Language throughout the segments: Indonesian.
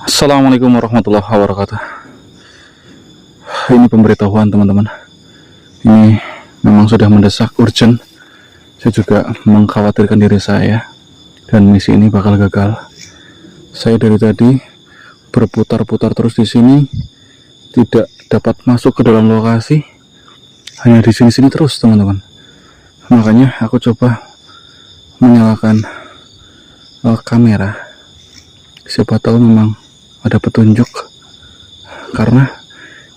Assalamualaikum warahmatullahi wabarakatuh. Ini pemberitahuan teman-teman. Ini memang sudah mendesak, urgent. Saya juga mengkhawatirkan diri saya dan misi ini bakal gagal. Saya dari tadi berputar-putar terus di sini, tidak dapat masuk ke dalam lokasi. Hanya di sini-sini terus teman-teman. Makanya aku coba menyalakan kamera. Siapa tahu memang ada petunjuk, karena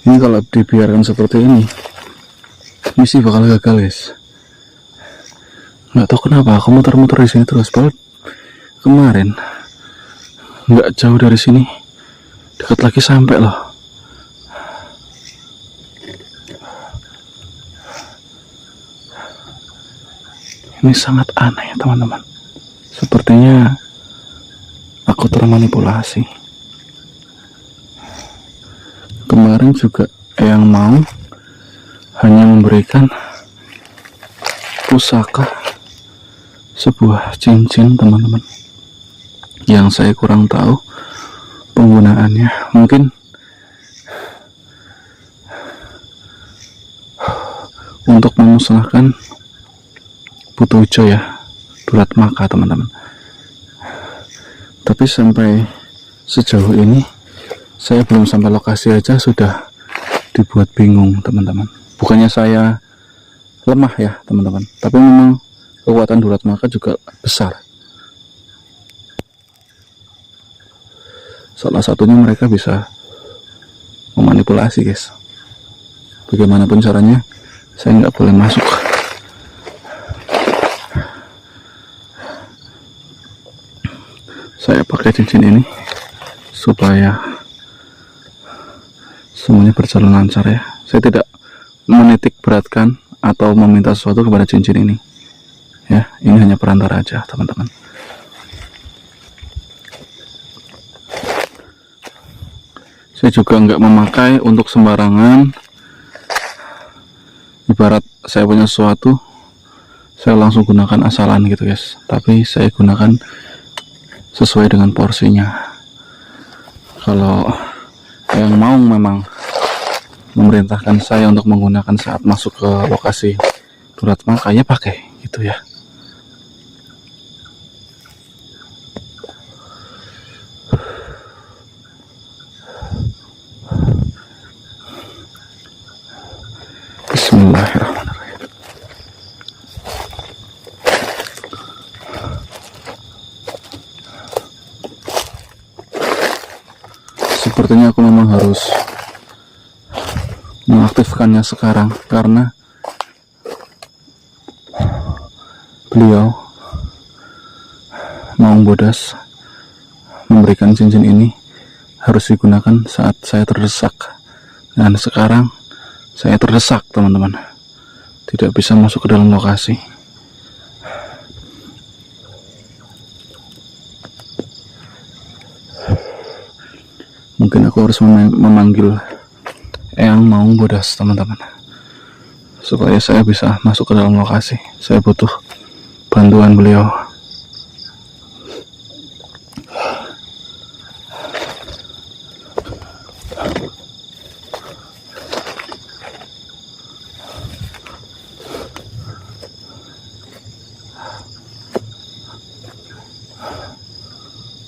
ini kalau dibiarkan seperti ini misi bakal gagal guys. Nggak tahu kenapa aku muter-muter di sini terus, padahal kemarin nggak jauh dari sini, dekat lagi sampai loh. Ini sangat aneh teman-teman, sepertinya aku termanipulasi. Kemarin juga yang mau hanya memberikan pusaka, sebuah cincin teman-teman, yang saya kurang tahu penggunaannya. Mungkin untuk memusnahkan Buto Hijau ya, Durat Maka teman-teman. Tapi sampai sejauh ini saya belum sampai lokasi aja sudah dibuat bingung teman-teman. Bukannya saya lemah ya teman-teman, tapi memang kekuatan Durat Maka juga besar. Salah satunya mereka bisa memanipulasi guys. Bagaimanapun caranya, saya nggak boleh masuk. Saya pakai cincin ini supaya semuanya berjalan lancar ya. Saya tidak menitik beratkan atau meminta sesuatu kepada cincin ini ya. Ini hanya perantara aja teman-teman. Saya juga nggak memakai untuk sembarangan. Ibarat saya punya sesuatu, saya langsung gunakan asalan gitu guys. Tapi saya gunakan sesuai dengan porsinya. Kalau yang mau memang memerintahkan saya untuk menggunakan saat masuk ke lokasi Durat Maka, ya pakai gitu ya. Bismillahirrahmanirrahim. Sepertinya aku memang harus mengaktifkannya sekarang, karena beliau Maung Bodas memberikan cincin ini harus digunakan saat saya terdesak. Dan sekarang saya terdesak teman-teman, tidak bisa masuk ke dalam lokasi. Mungkin aku harus memanggil Eyang Maung Bodas teman-teman, supaya saya bisa masuk ke dalam lokasi. Saya butuh bantuan beliau.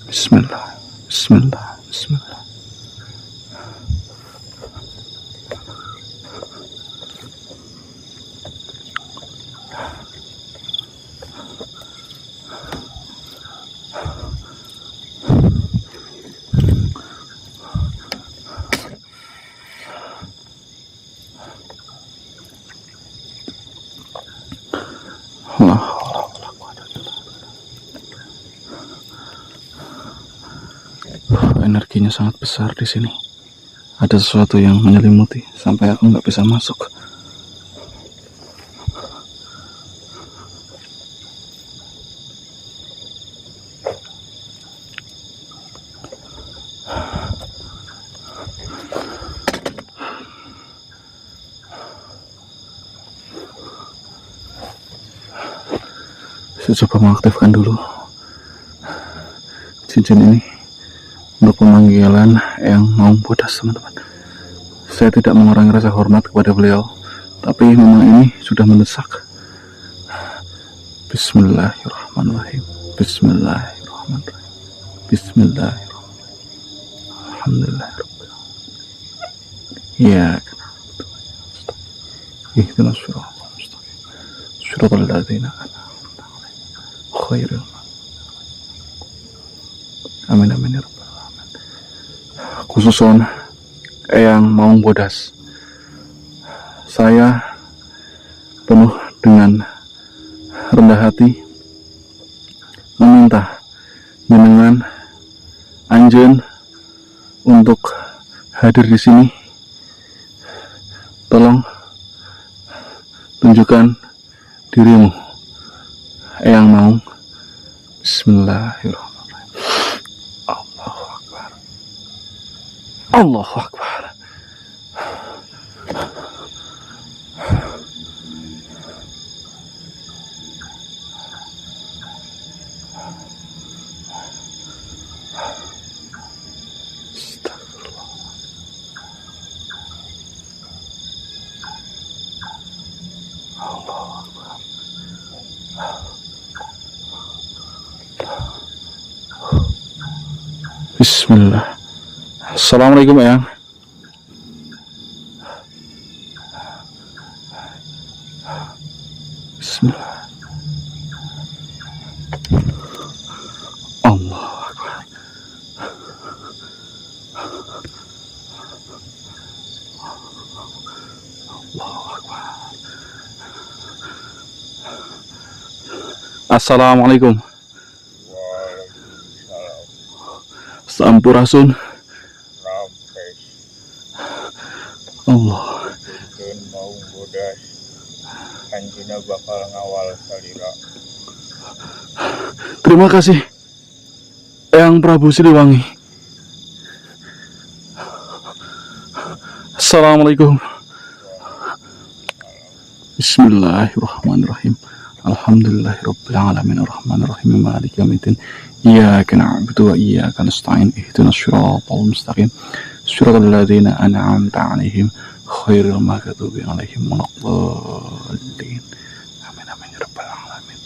Bismillah, bismillah, bismillah. Energinya sangat besar di sini. Ada sesuatu yang menyelimuti sampai aku nggak bisa masuk. Saya coba mengaktifkan dulu cincin ini untuk pemanggilan Eyang Maung Bodas, teman-teman. Saya tidak mengurangi rasa hormat kepada beliau, tapi memang ini sudah mendesak. Bismillahirrahmanirrahim. Bismillahirrahmanirrahim. Bismillahirrahmanirrahim. Alhamdulillahirabbil alamin. Ya, ihdinas siratal mustaqim. Siratal ladzina an'amta 'alaihim khairil amin amin ya rabbal alamin. Khususon Eyang Maung Bodas, saya penuh dengan rendah hati meminta jenengan anjeun untuk hadir di sini. Tolong tunjukkan dirimu, Eyang Maung. Bismillahirrahmanirrahim. Allahu Akbar. Allahu Akbar. Bismillah. Assalamualaikum Eyang. Bismillah. Allahu Akbar. Allahu Akbar. Assalamualaikum. Sampurasun. Allah. Keun Maung Bodas, anjeunna bakal ngawal salira. Terima kasih Eyang Prabu Siliwangi. Assalamualaikum. Bismillahirrahmanirrahim. Alhamdulillahirabbil alamin arrahmanirrahim maliki yaumiddin. Iyyaka na'budu wa iyyaka nasta'in ihdinas siratal mustaqim siratal ladzina an'amta 'alaihim khairil maghdubi 'alaihim waladdallin. Amin amin ya rabbal alamin.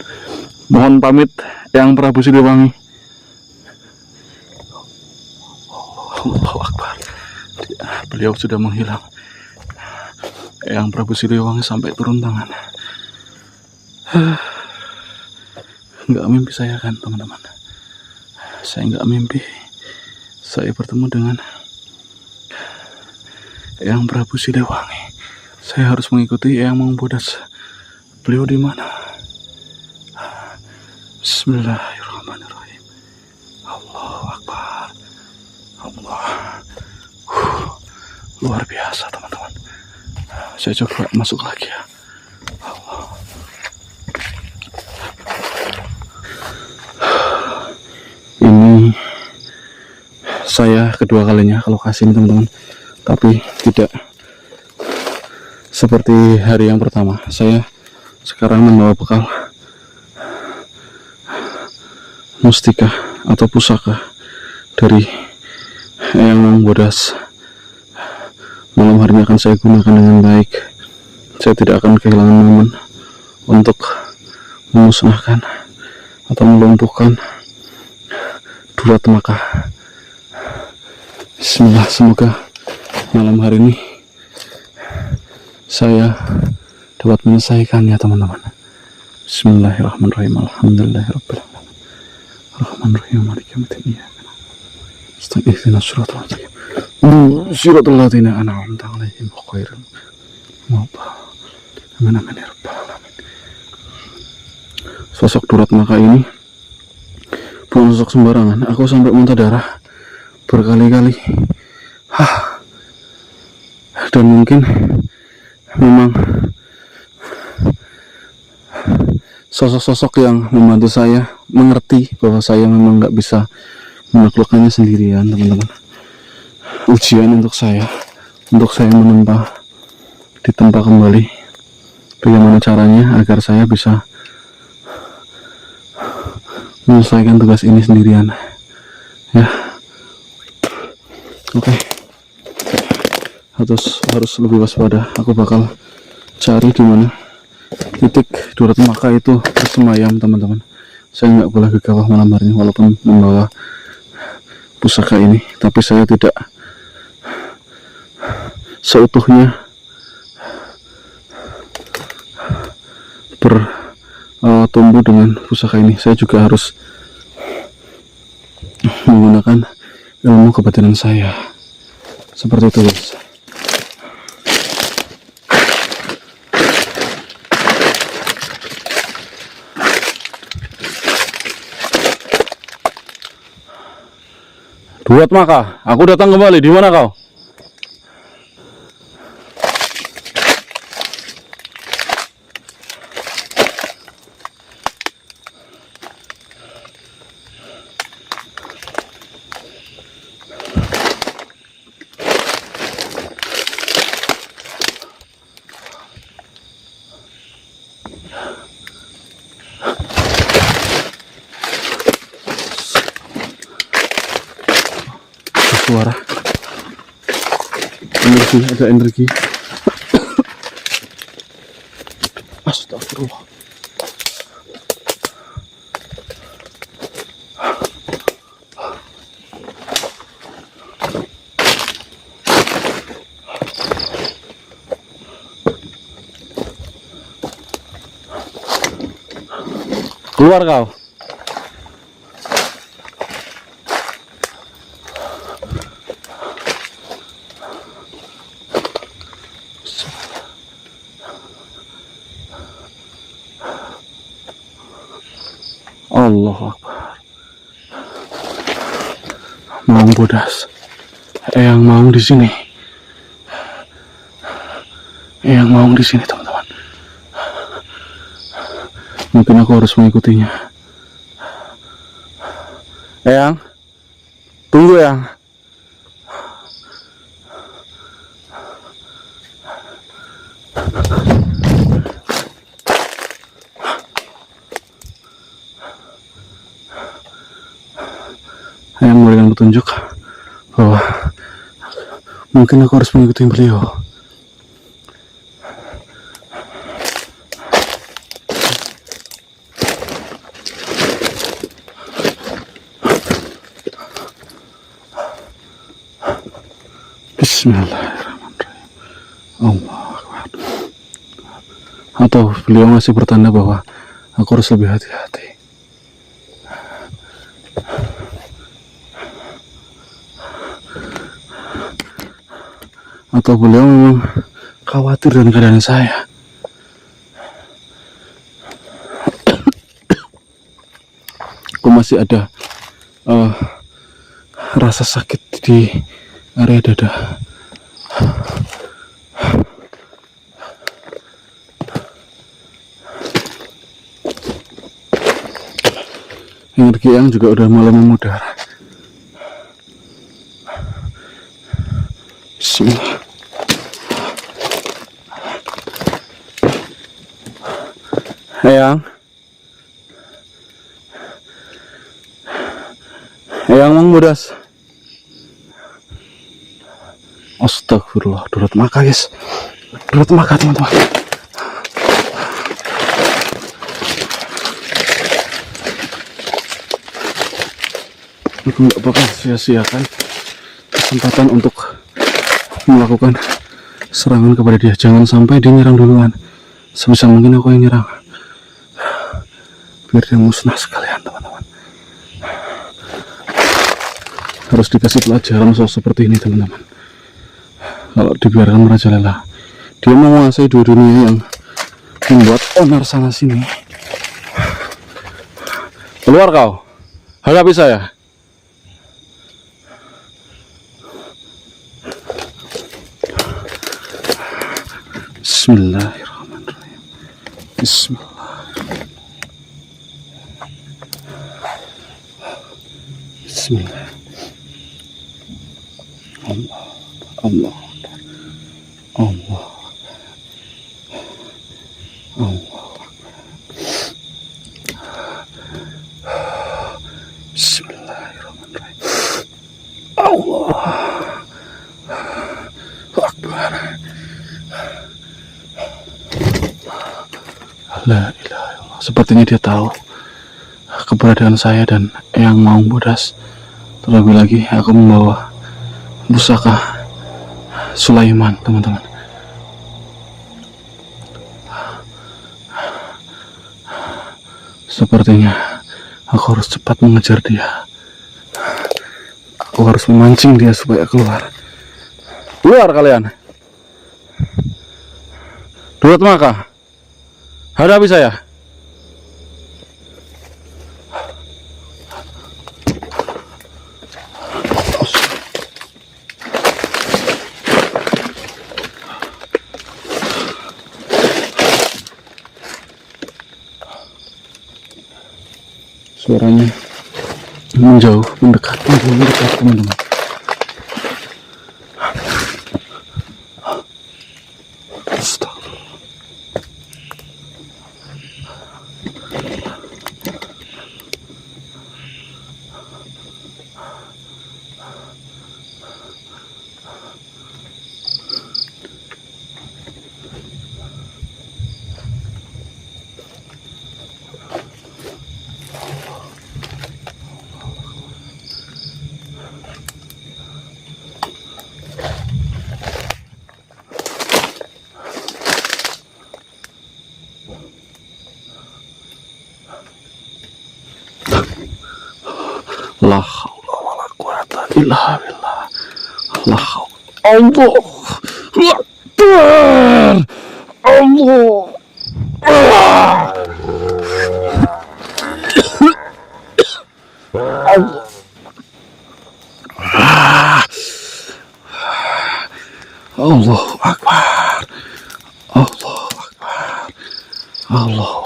Mohon pamit Eyang Prabu Siliwangi. Allahu Akbar. Beliau sudah menghilang. Eyang Prabu Siliwangi sampai turun tangan. Enggak mimpi saya kan, teman-teman. Saya enggak mimpi saya bertemu dengan Eyang Prabu Siliwangi. Saya harus mengikuti Eyang Maung Bodas. Beliau di mana? Bismillahirrahmanirrahim. Allahu Akbar. Allah. Luar biasa, teman-teman. Saya coba masuk lagi ya. Allah. Ini saya kedua kalinya ke lokasi ini, teman-teman, tapi tidak seperti hari yang pertama. Saya sekarang membawa bekal mustika atau pusaka dari Eyang Maung Bodas. Malam hari ini akan saya gunakan dengan baik. Saya tidak akan kehilangan momen untuk memusnahkan atau melumpuhkan Durat Makkah. Bismillah, semoga malam hari ini saya dapat menyelesaikannya, teman-teman. Bismillahirrahmanirrahim. Alhamdulillahirabbil alamin. Arrahmanirrahim. Maliki yaumiddin. Ihdinas siratal mustaqim. Siratal ladzina an'amta 'alaihim ghairil maghdubi 'alaihim. Amin amin ya rabbal alamin. Sosok Durat Makkah ini bukan sosok sembarangan. Aku sampai muntah darah berkali-kali. Dan mungkin memang sosok-sosok yang membantu saya mengerti bahwa saya memang nggak bisa menaklukkannya sendirian, teman-teman. Ujian untuk saya ditempa kembali. Bagaimana caranya agar saya bisa menyelesaikan tugas ini sendirian, ya. Oke, harus lebih waspada. Aku bakal cari di mana titik Durat Maka itu bersemayam, teman-teman. Saya nggak boleh gegabah melamarnya walaupun membawa pusaka ini, tapi saya tidak seutuhnya bertumbuh dengan pusaka ini. Saya juga harus menggunakan ilmu kebatinan saya, seperti itu, guys. Durat Maka, aku datang kembali. Di mana kau? Suara energi, ada energi. Astagfirullah. Keluar kau. Allahu Akbar. Maung bodas. Eyang Maung di sini. Eyang Maung di sini, teman-teman. Mungkin aku harus mengikutinya. Eyang, tunggu Eyang. Eyang memberikan petunjuk bahwa mungkin aku harus mengikuti beliau. Bismillahirrahmanirrahim. Allah Akbar. Atau beliau masih bertanda bahwa aku harus lebih hati-hati. Atau beliau memang khawatir dengan keadaan saya. Aku masih ada rasa sakit di area dada. Energi yang juga udah mulai memudar. Bismillah. Eyang Maung bodas. Astagfirullah. Durat Maka, guys. Durat Maka, teman-teman. Aku nggak bakal sia-siakan kesempatan untuk melakukan serangan kepada dia. Jangan sampai dia nyerang duluan. Sebisa mungkin aku yang nyerang, biar dia musnah sekalian, teman-teman. Harus dikasih pelajaran soal seperti ini, teman-teman. Kalau dibiarkan merajalela, dia mau menguasai dua dunia yang membuat onar sana sini. Keluar kau, hadapi saya. Bismillahirrahmanirrahim. Bismillahirrahmanirrahim. Bismillah. Allah, Allah, Allah, Allah. Bismillahirrahmanirrahim. Allah. La ilaha illallah. Sepertinya dia tahu keberadaan saya dan Eyang Maung Bodas. Terlebih lagi aku membawa pusaka Sulaiman, teman-teman. Sepertinya aku harus cepat mengejar dia. Aku harus memancing dia supaya keluar. Keluar kalian. Duat maka hadapi saya. Suaranya menjauh, mendekat, teman-teman. Astagfirullah. La haula wala quwata illa billah. La haula. Allah Akbar. Allah. Allah. Allahu Akbar. Allahu Akbar. Allah.